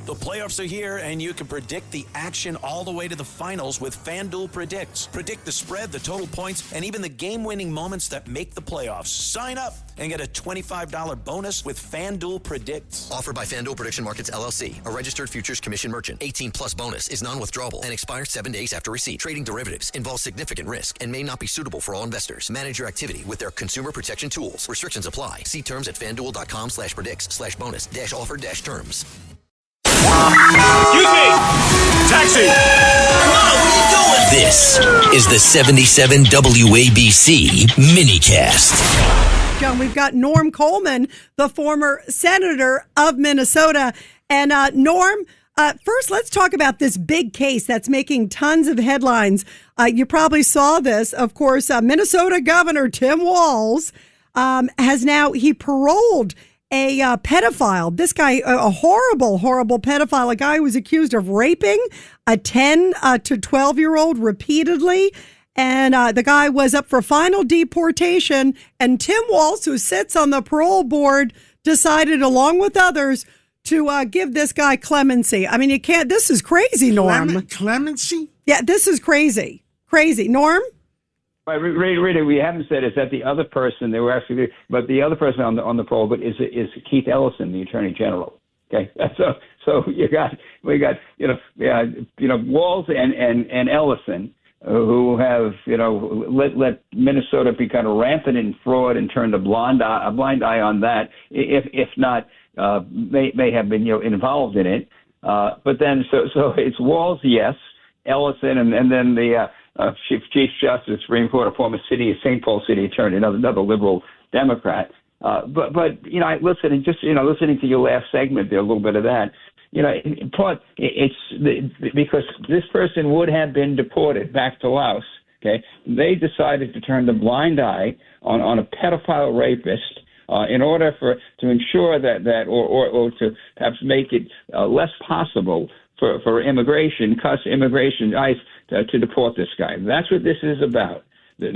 The playoffs are here, and you can predict the action all the way to the finals with FanDuel Predicts. Predict the spread, the total points, and even the game-winning moments that make the playoffs. Sign up and get a $25 bonus with FanDuel Predicts. Offered by FanDuel Prediction Markets, LLC, a registered futures commission merchant. 18-plus bonus is non-withdrawable and expires 7 days after receipt. Trading derivatives involves significant risk and may not be suitable for all investors. Manage your activity with their consumer protection tools. Restrictions apply. See terms at FanDuel.com/predicts/bonus-offer-terms. Excuse me! Taxi! What are you doing? This is the 77 WABC minicast. John, we've got Norm Coleman, the former senator of Minnesota. And Norm, first let's talk about this big case that's making tons of headlines. You probably saw this. Of course, Minnesota Governor Tim Walz he paroled a pedophile. This guy, a horrible, horrible pedophile, a guy who was accused of raping a 10 to 12-year-old repeatedly. And the guy was up for final deportation. And Tim Walz, who sits on the parole board, decided, along with others, to give this guy clemency. I mean, you can't. This is crazy, Norm. Clemency? Yeah, this is crazy. Crazy. Norm? Rita, we haven't said is that the other person they were actually, but the other person on the parole, but is Keith Ellison, the Attorney General. Okay, so we got Walz and Ellison, who have let Minnesota be kind of rampant in fraud and turned a blind eye on that, if not may have been involved in it. But then so it's Walz, yes, Ellison, and then the Chief Justice, Supreme Court, a former St. Paul City Attorney, another liberal Democrat. But listening to your last segment there, a little bit of that. In part, it's because this person would have been deported back to Laos. Okay, they decided to turn the blind eye on a pedophile rapist in order to ensure that or to perhaps make it less possible for immigration, ICE to deport this guy. That's what this is about. It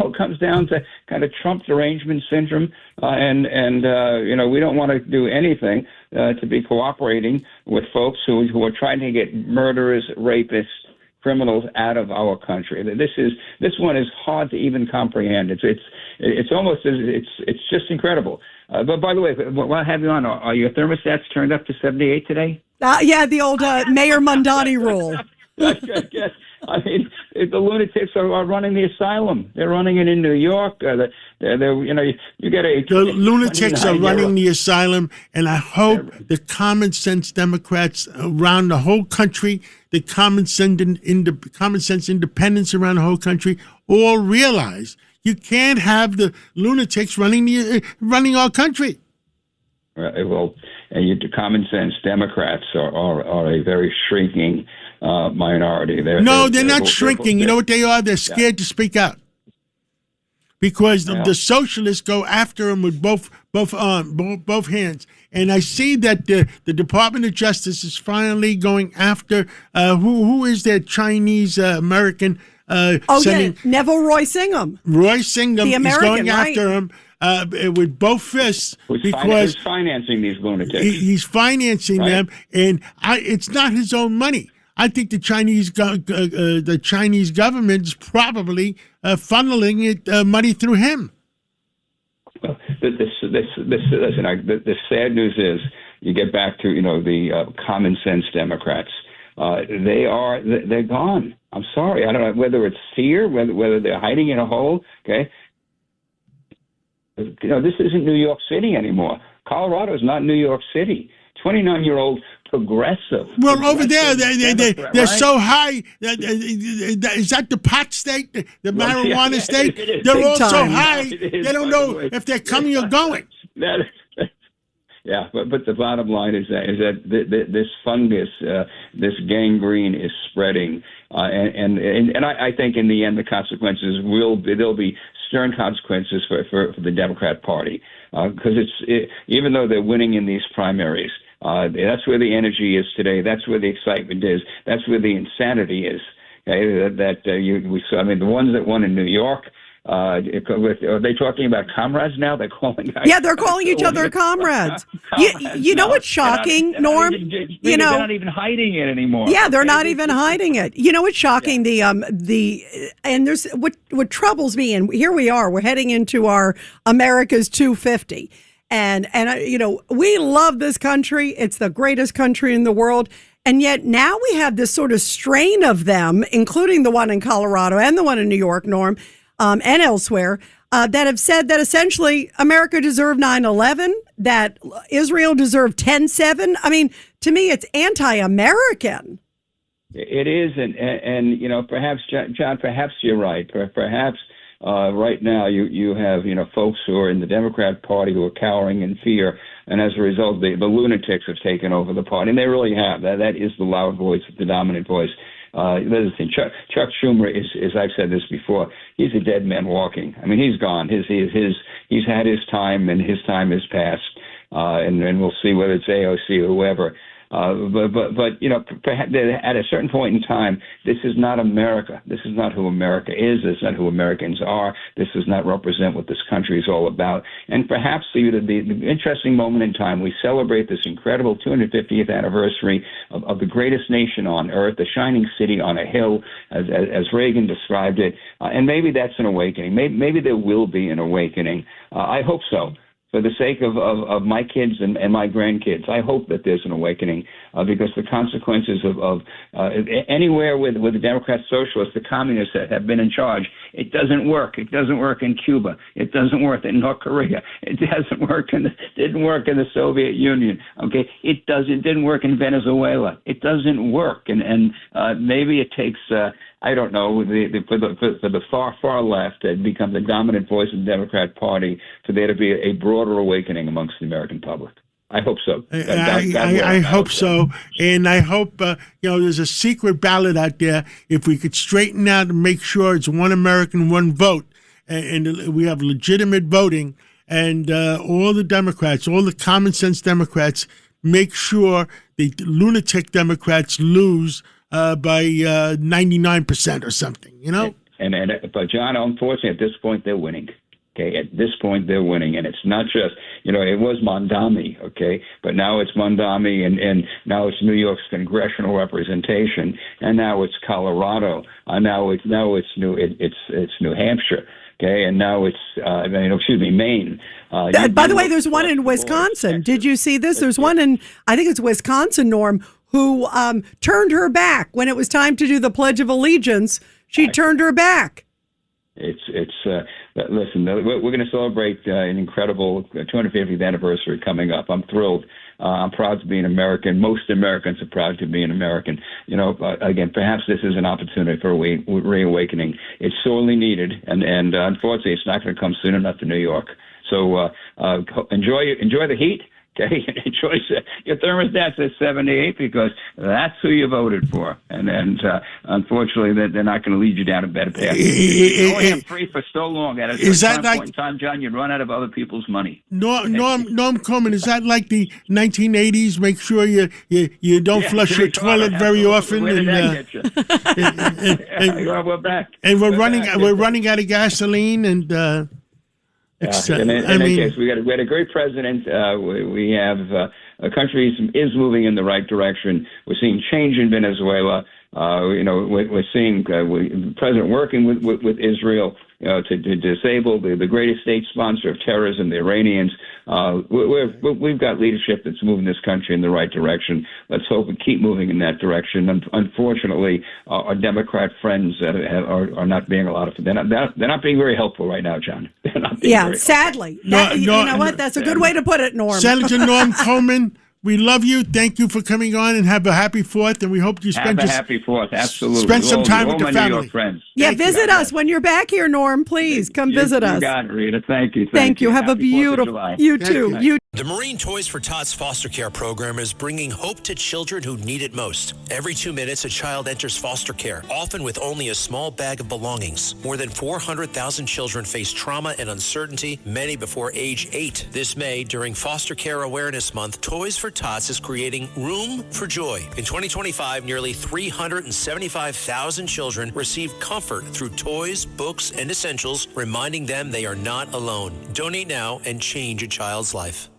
all comes down to kind of Trump derangement syndrome, and we don't want to do anything to be cooperating with folks who are trying to get murderers, rapists, criminals out of our country. This one is hard to even comprehend. It's almost it's just incredible. But by the way, while I have you on, are your thermostats turned up to 78 today? Yeah, the old Mayor Mondani rule. Yes. I mean, the lunatics are running the asylum. They're running it in New York. You get the lunatics are running the asylum, and I hope the common sense Democrats around the whole country, the common sense independents around the whole country, all realize you can't have the lunatics running our country. Well, the common sense Democrats are a very shrinking minority. They're not shrinking. You know what they are? They're scared to speak out because the socialists go after them with both hands. And I see that the Department of Justice is finally going after who is that Chinese American? Neville Roy Singham. Roy Singham is going after him. With both fists, because he's financing these lunatics. He's financing them, and it's not his own money. I think the Chinese government is probably funneling it money through him. Well, the sad news is you get back to the common sense Democrats. They're gone. I'm sorry. I don't know whether it's fear, whether they're hiding in a hole. Okay. This isn't New York City anymore. Colorado is not New York City. 29-year-old progressive. Well, over there, they're so high. Is that the pot state, the marijuana state? They're all so high, they don't know if they're coming or going. Yeah, but the bottom line is that this fungus, this gangrene is spreading. And I think in the end, the consequences there'll be stern consequences for the Democrat Party, because even though they're winning in these primaries, that's where the energy is today. That's where the excitement is. That's where the insanity is. Okay? We saw. I mean, the ones that won in New York, Are they talking about comrades now? They're calling. Yeah, they're calling each other comrades. You know what's shocking, Norm? They're not even hiding it anymore. Yeah, they're not even hiding it. You know what's shocking? And there's what troubles me, and here we are. We're heading into our America's 250. And we love this country. It's the greatest country in the world. And yet now we have this sort of strain of them, including the one in Colorado and the one in New York, Norm, and elsewhere, that have said that essentially America deserved 9/11, that Israel deserved 10/7. I mean, to me, it's anti-American. It is. And perhaps, John, perhaps you're right. Perhaps right now you have, folks who are in the Democrat Party who are cowering in fear. And as a result, the lunatics have taken over the party. And they really have. That is the loud voice, the dominant voice. Listen, Chuck Schumer is, I've said this before, he's a dead man walking. I mean, he's gone. He's had his time, and his time has passed. And we'll see whether it's AOC or whoever. But perhaps at a certain point in time, this is not America. This is not who America is. This is not who Americans are. This does not represent what this country is all about. And perhaps the interesting moment in time, we celebrate this incredible 250th anniversary of the greatest nation on earth, the shining city on a hill, as Reagan described it. And maybe that's an awakening. Maybe there will be an awakening. I hope so. For the sake of my kids and my grandkids, I hope that there's an awakening because the consequences of anywhere with the Democrats, socialists, the communists that have been in charge, it doesn't work. It doesn't work in Cuba. It doesn't work in North Korea. It didn't work in the Soviet Union. Okay, it didn't work in Venezuela. It doesn't work, and maybe it takes. I don't know, for the far left that become the dominant voice of the Democrat Party, for there to be a broader awakening amongst the American public. I hope so. I hope so. And I hope, there's a secret ballot out there. If we could straighten out and make sure it's one American, one vote, and we have legitimate voting, and all the Democrats, all the common sense Democrats, make sure the lunatic Democrats lose by 99% or something, But John, unfortunately, at this point they're winning. Okay, at this point they're winning, and it's not just it was Mondami, okay, but now it's Mondami, and now it's New York's congressional representation, and now it's Colorado, now it's New Hampshire. Okay, and now it's Maine. By the way, there's one in Wisconsin. Did you see this? There's one in, I think it's Wisconsin, Norm, who turned her back when it was time to do the Pledge of Allegiance. She turned her back. Listen, we're going to celebrate an incredible 250th anniversary coming up. I'm thrilled. I'm proud to be an American. Most Americans are proud to be an American. Again, perhaps this is an opportunity for a reawakening. It's sorely needed, and unfortunately, it's not going to come soon enough to New York. So enjoy the heat. Okay, enjoy your thermostats at 78 because that's who you voted for, and unfortunately, they're not going to lead you down a better path. You only have free for so long. At a certain point in time, John, you'd run out of other people's money. Norm Coleman, is that like the 1980s? Make sure you don't flush your toilet very often. Where did that get you? We're back. And we're running out of gasoline and. In any case, we had a great president. We have a country is moving in the right direction. We're seeing change in Venezuela. We're seeing the president working with Israel to disable the greatest state sponsor of terrorism, the Iranians. We've got leadership that's moving this country in the right direction. Let's hope we keep moving in that direction. Unfortunately, our Democrat friends are not being they're not being very helpful right now, John. They're not being very sadly. You know what? That's a good way to put it, Norm. Senator Norm Coleman, we love you. Thank you for coming on, and have a happy 4th. And we hope you spend a happy 4th. Absolutely. Spend some time with your family. New York friends. Visit us when you're back here, Norm. Please come visit us. You got it, Rita. Thank you. Thank you. Have a beautiful. You too. You. The Marine Toys for Tots foster care program is bringing hope to children who need it most. Every 2 minutes, a child enters foster care, often with only a small bag of belongings. More than 400,000 children face trauma and uncertainty, many before age 8. This May, during Foster Care Awareness Month, Toys for Tots is creating Room for Joy. In 2025, nearly 375,000 children received comfort through toys, books, and essentials, reminding them they are not alone. Donate now and change a child's life.